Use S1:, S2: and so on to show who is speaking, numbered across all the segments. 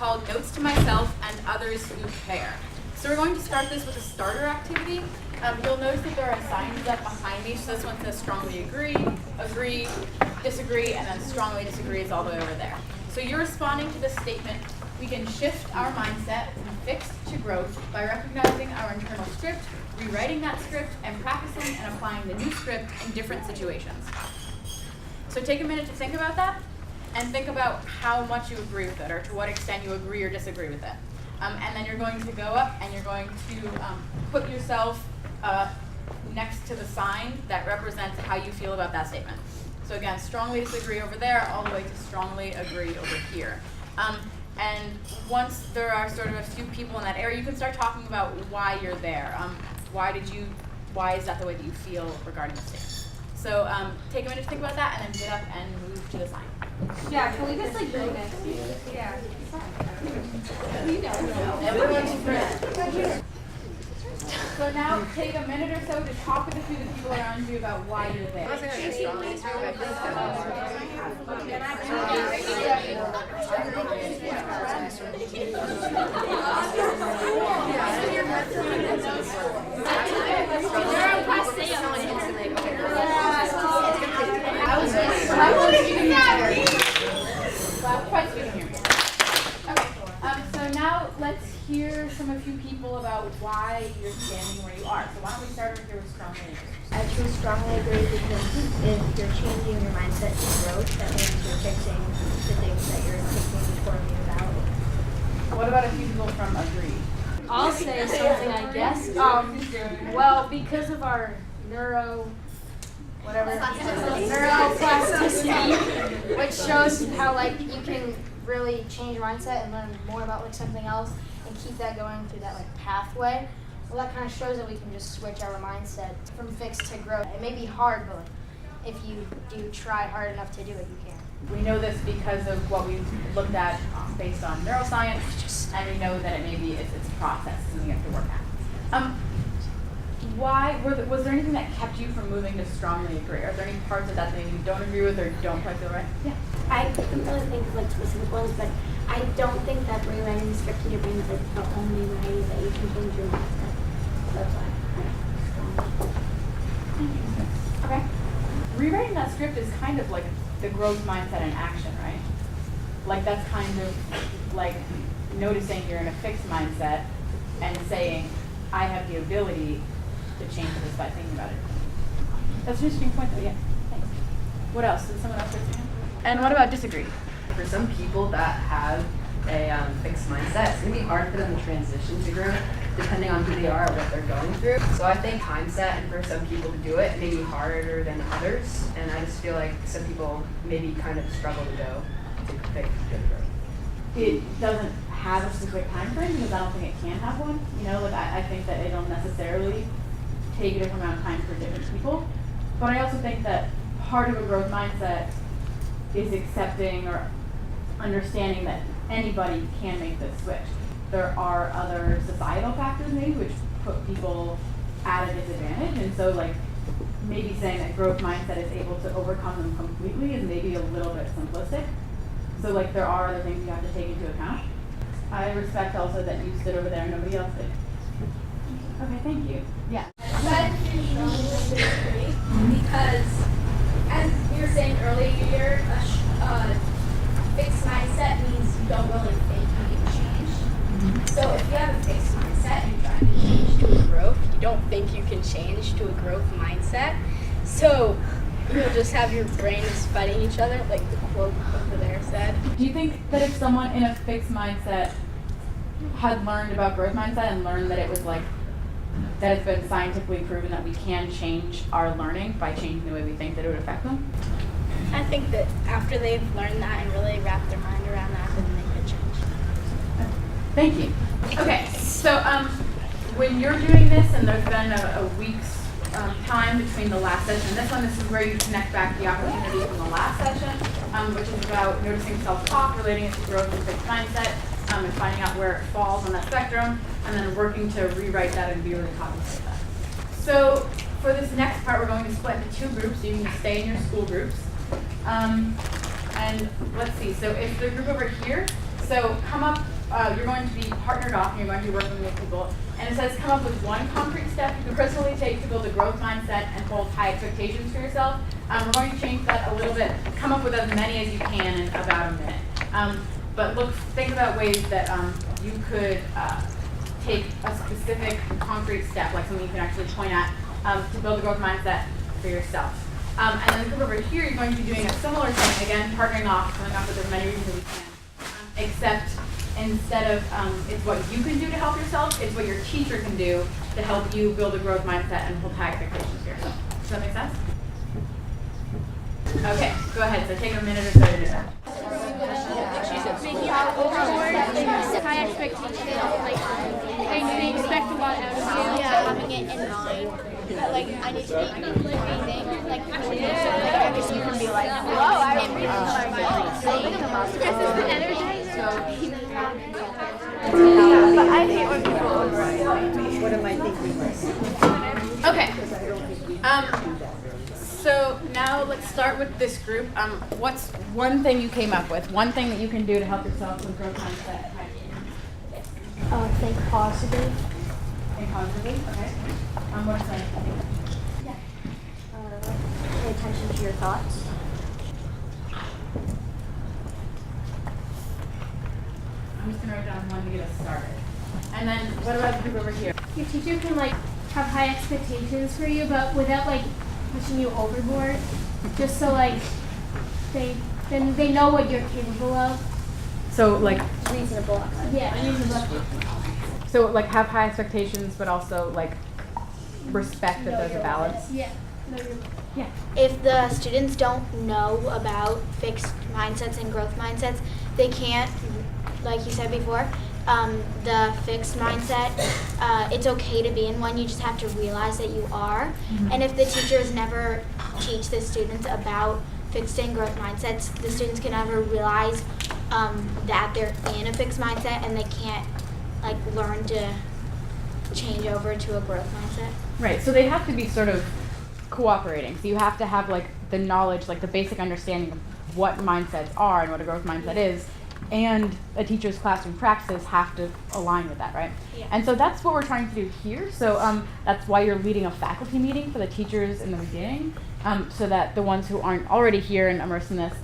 S1: called Notes to Myself and Others Who Care. So we're going to start this with a starter activity. You'll notice that there are signs up behind me. So this one says strongly agree, disagree, and then strongly disagree is all the way over there. So you're responding to this statement. We can shift our mindset from fixed to growth by recognizing our internal script, rewriting that script, and practicing and applying the new script in different situations. So take a minute to think about that, and think about how much you agree with it, or to what extent you agree or disagree with it. And then you're going to go up and you're going to put yourself next to the sign that represents how you feel about that statement. So again, strongly disagree over there, all the way to strongly agree over here. And once there are sort of a few people in that area, you can start talking about why you're there. Why is that the way that you feel regarding the statement? So take a minute to think about that, and then get up and move to the sign.
S2: Yeah, can we just like go next to you? Yeah.
S1: Everyone's friend. So now take a minute or so to talk with a few of the people around you about why you're there. So now let's hear from a few people about why you're standing where you are. So why don't we start with your strongly agree?
S3: I choose strongly agree because if you're changing your mindset to growth, that means you're fixing the things that you're thinking poorly about.
S1: What about a few people from agree?
S2: I'll say something, I guess. Well, because of our neuroplasticity, which shows how like you can really change your mindset and learn more about like something else and keep that going through that like pathway. Well, that kind of shows that we can just switch our mindset from fixed to growth. It may be hard, but if you do try hard enough to do it, you can.
S1: We know this because of what we've looked at based on neuroscience, and we know that it's a process and you have to work at. Was there anything that kept you from moving to strongly agree? Are there any parts of that you don't agree with or don't quite feel right? Yeah.
S4: I couldn't really think of like specific ones, but I don't think that rewriting the script in your brain is like the only way that you can change your mindset. That's why.
S1: Okay. Rewriting that script is kind of like the growth mindset in action, right? Like that's kind of like noticing you're in a fixed mindset and saying, I have the ability to change this by thinking about it. That's an interesting point though, yeah. Thanks. What else? Did someone else raise their hand? And what about disagree?
S5: For some people that have a fixed mindset, it's going to be hard for them to transition to growth depending on who they are or what they're going through. So I think mindset, and for some people to do it, may be harder than others. And I just feel like some people maybe kind of struggle to go to fix good growth.
S1: It doesn't have a specific time frame because I don't think it can have one. You know, like I think that it'll necessarily take a different amount of time for different people. But I also think that part of a growth mindset is accepting or understanding that anybody can make this switch. There are other societal factors maybe which put people at a disadvantage, and so like maybe saying that growth mindset is able to overcome them completely is maybe a little bit simplistic. So like there are other things you have to take into account. I respect also that you stood over there and nobody else did. Okay, thank you. Yeah.
S6: Because, as you were saying earlier, a fixed mindset means you don't really think you can change. So if you have a fixed mindset and you're trying to change to a growth, you don't think you can change to a growth mindset. So you'll just have your brains fighting each other, like the quote over there said.
S1: Do you think that if someone in a fixed mindset had learned about growth mindset and learned that it was like, that it's been scientifically proven that we can change our learning by changing the way we think, that it would affect them?
S4: I think that after they've learned that and really wrapped their mind around that, then they could change.
S1: Thank you. Okay, so when you're doing this and there's been a week's time between the last session and this one, this is where you connect back the opportunity from the last session, which is about noticing self-talk, relating it to growth and fixed mindset, and finding out where it falls on that spectrum, and then working to rewrite that and be really cognizant of that. So for this next part, we're going to split into two groups, so you can stay in your school groups. And let's see, so if the group over here so come up, you're going to be partnered off and you're going to be working with people. And it says come up with one concrete step you can personally take to build a growth mindset and hold high expectations for yourself. We're going to change that a little bit. Come up with as many as you can in about a minute. But think about ways that you could take a specific concrete step, like something you can actually point at, to build a growth mindset for yourself. And then come over here, you're going to be doing a similar thing, again, partnering off, coming up with as many reasons as you can. Except instead of it's what you can do to help yourself, it's what your teacher can do to help you build a growth mindset and hold high expectations for yourself. Does that make sense? Okay, go ahead. So take a minute or so to do that.
S7: Making out overboard, high expectations, like they expect a lot out of you.
S3: Yeah, having it in mind. But like I need to be amazing. Like I guess you can be like, whoa, I really
S7: This is the energizer.
S3: But I hate when people overestimate.
S8: What am I thinking?
S1: Okay. So now let's start with this group. What's one thing you came up with? One thing that you can do to help yourself with growth mindset?
S3: Think positive.
S1: Think positively. Okay. What's that?
S3: Pay attention to your thoughts.
S1: I'm just gonna write down one to get us started. And then what about the group over here?
S7: Your teacher can like have high expectations for you, but without like pushing you overboard. Just so like they know what you're capable of.
S1: So like
S3: Reasonable.
S7: Yeah, reasonable.
S1: So like have high expectations, but also like respect that there's a balance.
S7: Yeah.
S2: If the students don't know about fixed mindsets and growth mindsets, they can't, like you said before, the fixed mindset, it's okay to be in one, you just have to realize that you are.
S1: Mm-hmm.
S2: And if the teachers never teach the students about fixed and growth mindsets, the students can never realize that they're in a fixed mindset and they can't like learn to change over to a growth mindset.
S1: Right. So they have to be sort of cooperating. So you have to have like the knowledge, like the basic understanding of what mindsets are and what a growth mindset is. And a teacher's classroom practices have to align with that, right?
S2: Yeah.
S1: And so that's what we're trying to do here. So that's why you're leading a faculty meeting for the teachers in the beginning, so that the ones who aren't already here and immersed in this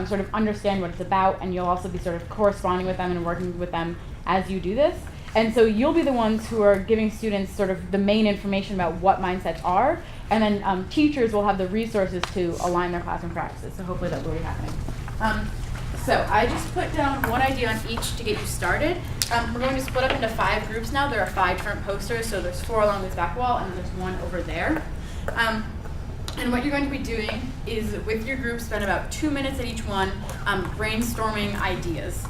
S1: sort of understand what it's about, and you'll also be sort of corresponding with them and working with them as you do this. And so you'll be the ones who are giving students sort of the main information about what mindsets are, and then teachers will have the resources to align their classroom practices. So hopefully that will be happening. So I just put down one idea on each to get you started. We're going to split up into 5 groups now. There are 5 different posters, so there's 4 along this back wall, and there's 1 over there. And what you're going to be doing is, with your group, spend about 2 minutes at each one brainstorming ideas.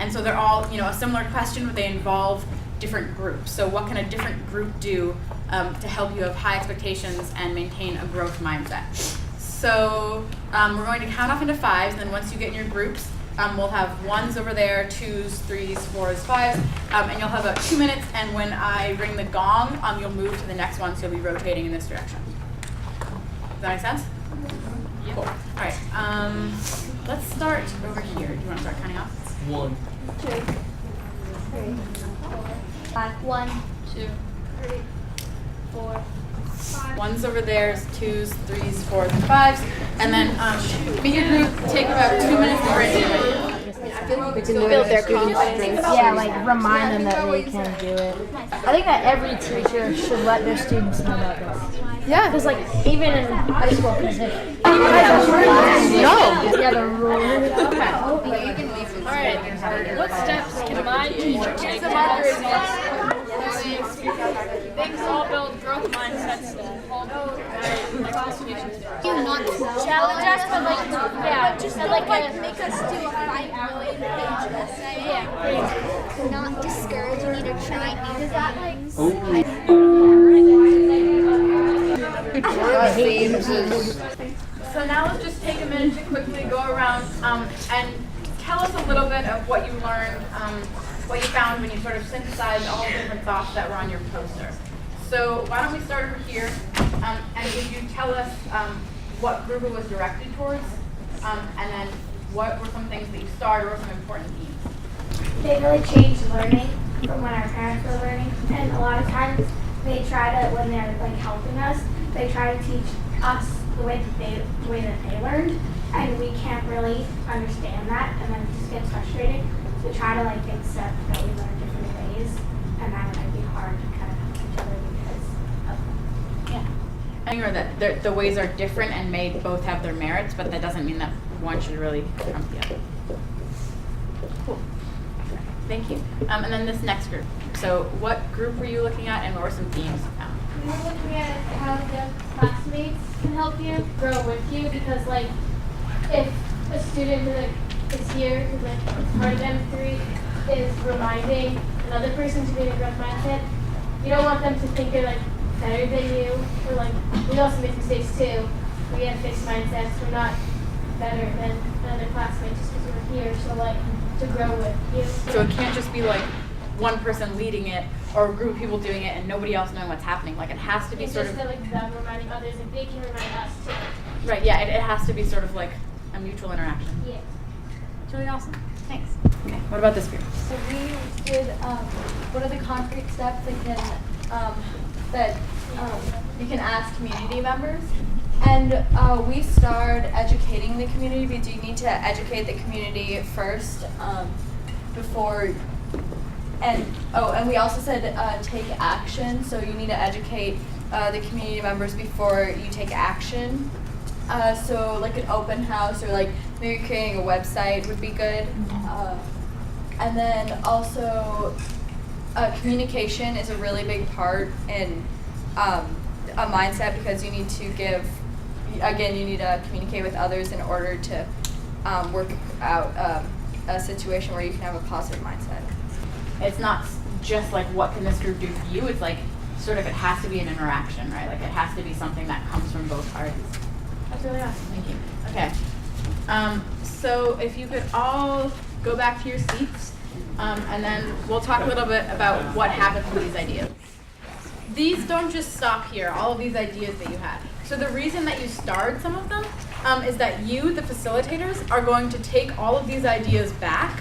S1: And so they're all, a similar question, but they involve different groups. So what can a different group do to help you have high expectations and maintain a growth mindset? So we're going to count off into 5s, and then once you get in your groups, we'll have 1s over there, 2s, 3s, 4s, 5s, and you'll have about 2 minutes, and when I ring the gong, you'll move to the next one, so you'll be rotating in this direction. Does that make sense? Yeah. Cool. All right, let's start over here. Do you want to start counting off?
S8: 1,
S3: 2, 3, 4, 1,
S1: 2,
S3: 3, 4, 5.
S1: 1s over there, 2s, 3s, 4s, and 5s. And then be your group, take about 2 minutes to brainstorm.
S2: Build their confidence.
S9: Yeah, like remind them that they can do it. I think that every teacher should let their students know about this.
S1: Yeah.
S9: Because like even in high school, because yeah, the rules.
S7: All right. What steps can my teacher take to help things all build growth mindsets and hold
S2: Do not challenge us, but like just like make us do a 5 million page essay. Yeah. Not discouraging you to try new things.
S1: So now let's just take a minute to quickly go around and tell us a little bit of what you learned, what you found when you sort of synthesized all the different thoughts that were on your poster. So why don't we start over here, and would you tell us what group it was directed towards, and then what were some things that you started or some important themes?
S4: they really changed learning from when our parents were learning. And a lot of times they try to, when they're like helping us, they try to teach us the way that they learned, and we can't really understand that, and then it just gets frustrating. So we try to like accept that we learn different ways, and that it might be hard to kind of help each other because of that.
S1: Or that the ways are different and may both have their merits, but that doesn't mean that one should really trump the other. Cool. Thank you. And then this next group. So what group were you looking at, and what were some themes you found?
S7: We were looking at how the classmates can help you grow with you, because like if a student who like is here, who's like is part of M3, is reminding another person to be in a growth mindset, you don't want them to think they're like better than you, or like we also make mistakes too. We have fixed mindsets. We're not better than another classmate just because we're here. So like to grow with you.
S1: So it can't just be like one person leading it or a group of people doing it and nobody else knowing what's happening. Like it has to be
S7: it's
S1: sort
S7: just
S1: of
S7: like them reminding others, and they can remind us too.
S1: right. Yeah, it has to be sort of like a mutual interaction.
S7: Yeah.
S1: It's really awesome. Thanks. Okay. What about this group?
S8: So we did what are the concrete steps that you can ask community members, and we started educating the community because you need to educate the community first before. And we also said take action. So you need to educate the community members before you take action. So like an open house or like maybe creating a website would be good. And then also communication is a really big part in a mindset, because you need to you need to communicate with others in order to work out a situation where you can have a positive mindset.
S1: It's not just like what can this group do for you. It's like sort of it has to be an interaction, right? Like it has to be something that comes from both parties. That's really awesome. Thank you. Okay. So if you could all go back to your seats, and then we'll talk a little bit about what happens with these ideas. These don't just stop here, all of these ideas that you had. So the reason that you starred some of them is that you, the facilitators, are going to take all of these ideas back.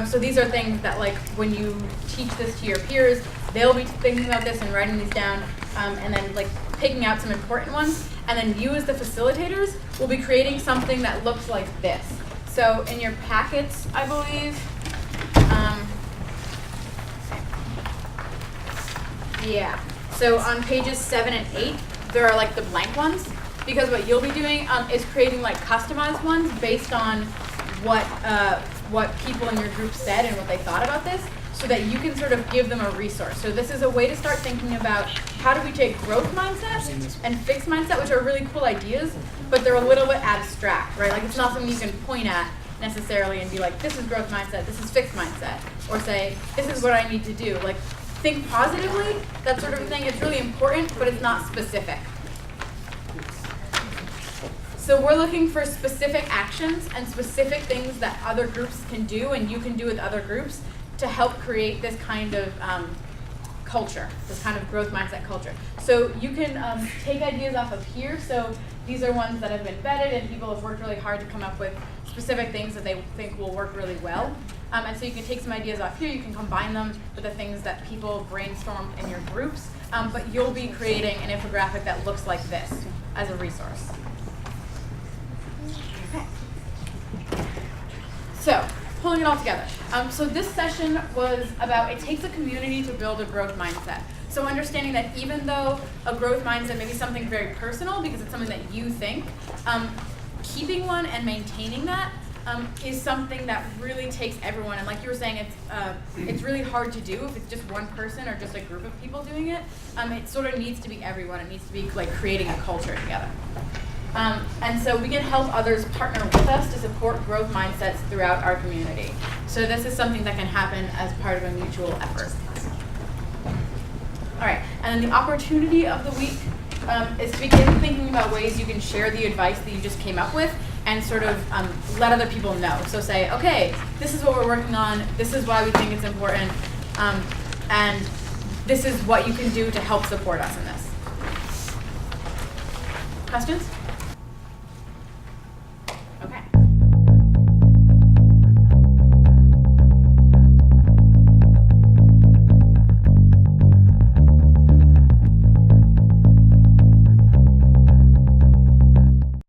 S1: So these are things that, like, when you teach this to your peers, they'll be thinking about this and writing these down, and then like picking out some important ones. And then you, as the facilitators, will be creating something that looks like this. So in your packets, I believe, yeah. So on pages 7 and 8, there are like the blank ones, because what you'll be doing is creating like customized ones based on what people in your group said and what they thought about this, so that you can sort of give them a resource. So this is a way to start thinking about how do we take growth mindset and fixed mindset, which are really cool ideas, but they're a little bit abstract, right? Like it's not something you can point at necessarily and be like, this is growth mindset, this is fixed mindset, or say, this is what I need to do. Like, think positively, that sort of thing. It's really important, but it's not specific. So we're looking for specific actions and specific things that other groups can do and you can do with other groups to help create this kind of culture, this kind of growth mindset culture. So you can take ideas off of here. So these are ones that have been vetted and people have worked really hard to come up with specific things that they think will work really well. And so you can take some ideas off here, you can combine them with the things that people brainstorm in your groups, but you'll be creating an infographic that looks like this as a resource. Okay. So, pulling it all together. So this session was about, it takes a community to build a growth mindset. So understanding that even though a growth mindset may be something very personal because it's something that you think, keeping one and maintaining that is something that really takes everyone. And like you were saying, it's really hard to do if it's just one person or just a group of people doing it. It sort of needs to be everyone. It needs to be like creating a culture together. And so we can help others partner with us to support growth mindsets throughout our community. So this is something that can happen as part of a mutual effort. All right, and then the opportunity of the week is to begin thinking about ways you can share the advice that you just came up with and sort of let other people know. So say, okay, this is what we're working on, this is why we think it's important, and this is what you can do to help support us in this. Questions?